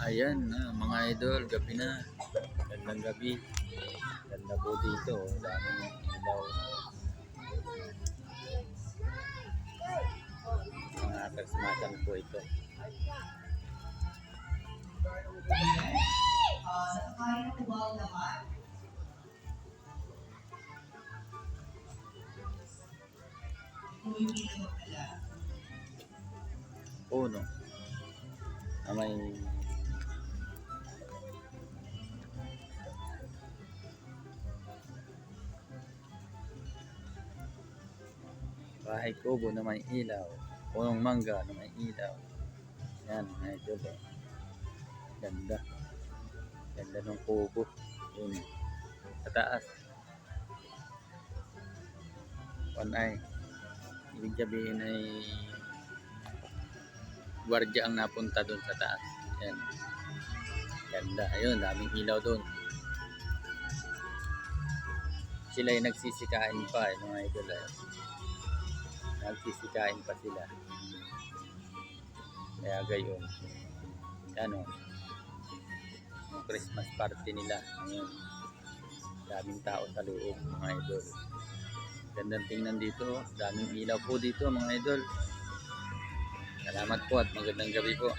Ayan na mga idol, gabi na. Gandang gabi. Ganda po dito. Daming ilaw. Mga kasmatan po ito. Puno. May bahay kubo na may ilaw. Punong mangga na may ilaw. Yan, mga idol. Ganda. Ganda ng kubo. Yun. Sa taas. One eye. Ibig sabihin ay gwardiya ang napunta doon sa taas. Yan. Ganda. Ayun, daming ilaw doon. Sila ay nagsisikain pa mga idol. Nagsisikain pa sila. Kaya gayon. Yan o. Yung Christmas party nila. Ayun. Daming tao sa loob mga idol. Gandang tingnan dito. Daming ilaw po dito mga idol. Salamat po at magandang gabi po.